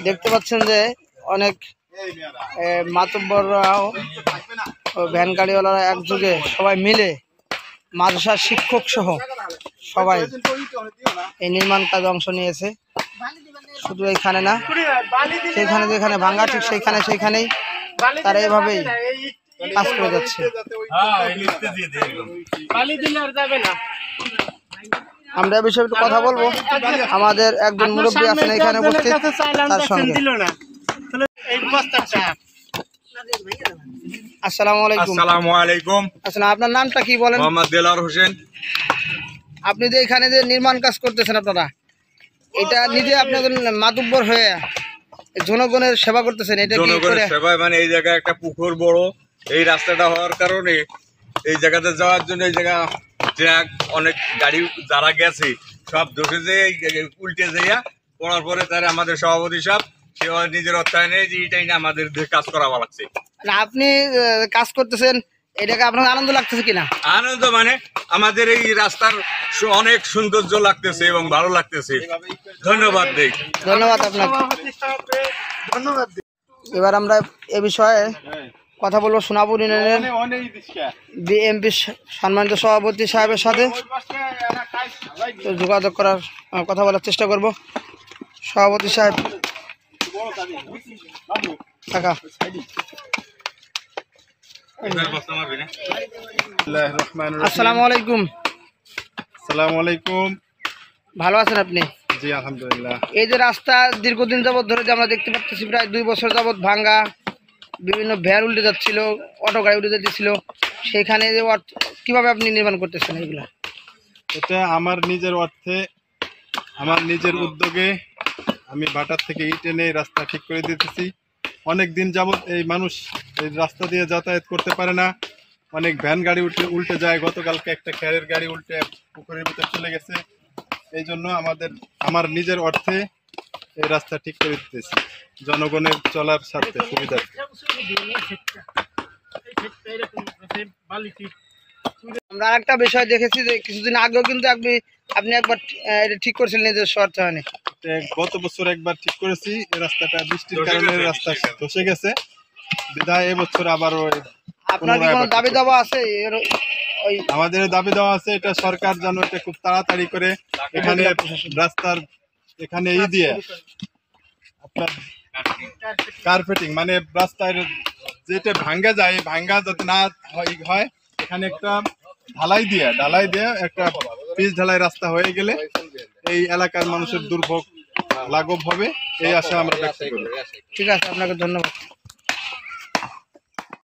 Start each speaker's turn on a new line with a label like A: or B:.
A: দেখতে পাচ্ছেন যে অনেক মাতব্বররাও ভ্যান গাড়িওয়ালারা একযোগে সবাই মিলে মাদ্রাসার শিক্ষক সহ সবাই এই নির্মাণ কাজে অংশ নিয়েছে। শুধু এইখানে না, সেইখানে যেখানে ভাঙ্গা ঠিক সেইখানেই তারা এভাবেই কাজ করে যাচ্ছে। আমরা এই বিষয়ে একটু কথা বলবো। আমাদের একজন মুরব্বী আছেন এখানে উপস্থিত, তার সঙ্গে। আসসালামু আলাইকুম।
B: আসসালামু আলাইকুম।
A: আসসালাম, আপনার নামটা কি বলেন?
B: মোহাম্মদ দেলাওয়ার হোসেন।
A: আপনি যে এখানে যে নির্মাণ কাজ করতেছেন, আপনারা এটা নিজে আপনাদের মাতব্বর হয়ে জনগণের সেবা করতেছেন, এটা কি
B: জনগণের সেবা? মানে এই জায়গায় একটা পুকুর বড়, এই রাস্তাটা হওয়ার কারণে এই জায়গাতে যাওয়ার জন্য এই জায়গা ট্রাক অনেক গাড়ি যারা গেছে সব ধসে যে উল্টে যাইয়া পড়ার পরে তারা আমাদের সভাপতি সাহেব সে নিজের অর্থায়নে যে এটাই না আমাদের কাজ করা লাগছে।
A: আপনি কাজ করতেছেন, এটাকে আপনার আনন্দ লাগতেছে কিনা?
B: আনন্দ মানে আমাদের এই রাস্তার অনেক সৌন্দর্য লাগতেছে এবং ভালো লাগতেছে। ধন্যবাদ দেই।
A: ধন্যবাদ আপনাকে। এবার আমরা এ বিষয়ে কথা বলবো সোনাপুর ইউনিয়নের বিএমপি সম্মানিত সভাপতি সাহেবের সাথে যোগাযোগ করার কথা বলার চেষ্টা করব। সভাপতি সাহেব টাকা। আসসালামু আলাইকুম।
C: আসসালামু আলাইকুম।
A: ভালো আছেন আপনি?
C: জি আলহামদুলিল্লাহ।
A: এই যে রাস্তা দীর্ঘদিন যাবৎ ধরে যে আমরা দেখতে পাচ্ছি, প্রায় 2 বছর যাবৎ ভাঙ্গা, বিভিন্ন ভ্যান উল্টে যাচ্ছিল, অটো গাড়ি উল্টে যাচ্ছিল, সেখানে যে কিভাবে আপনি নির্মাণ করতেছেন এগুলা?
C: এটা আমার নিজের অর্থে, আমার নিজের উদ্যোগে আমি ভাটার থেকে ইট এনে রাস্তা ঠিক করে দিতেছি। অনেক দিন যাবৎ এই মানুষ এই রাস্তা দিয়ে যাতায়াত করতে পারে না, অনেক ভ্যান গাড়ি উল্টে যায়। গতকালকে একটা ক্যারের গাড়ি উল্টে পুকুরের ভিতরে চলে গেছে। এই জন্য আমার নিজের অর্থে এই রাস্তা ঠিক করে দিতেছি জনগণের চলার স্বার্থে সুবিধার্থে।
A: আমরা আরেকটা বিষয় দেখেছি যে কিছুদিন আগেও কিন্তু আপনি একবার এটা ঠিক করেছিলেন নিজস্ব অর্থায়নে।
C: গত বছর একবার ঠিক করেছি, এই রাস্তাটা বৃষ্টির কারণে রাস্তা ধসে গেছে, বিধায় এবছর আবারও।
A: আপনার কি কোনো দাবি দাবা আছে?
C: আমাদের দাবি দেওয়া আছে, এটা সরকার যেন এটা খুব তাড়াতাড়ি করে এখানে রাস্তার এখানে দিয়ে আপনার কার্পেটিং, মানে রাস্তার যেটা ভাঙ্গা যায়, ভাঙ্গা যাতে না হয়, এখানে একটা ঢালাই দিয়ে একটা পিচ ঢালাই রাস্তা হয়ে গেলে এই এলাকার মানুষের দুর্ভোগ লাঘব হবে, এই আশা আমরা ব্যক্ত করি।
A: ঠিক আছে, আপনাকে ধন্যবাদ।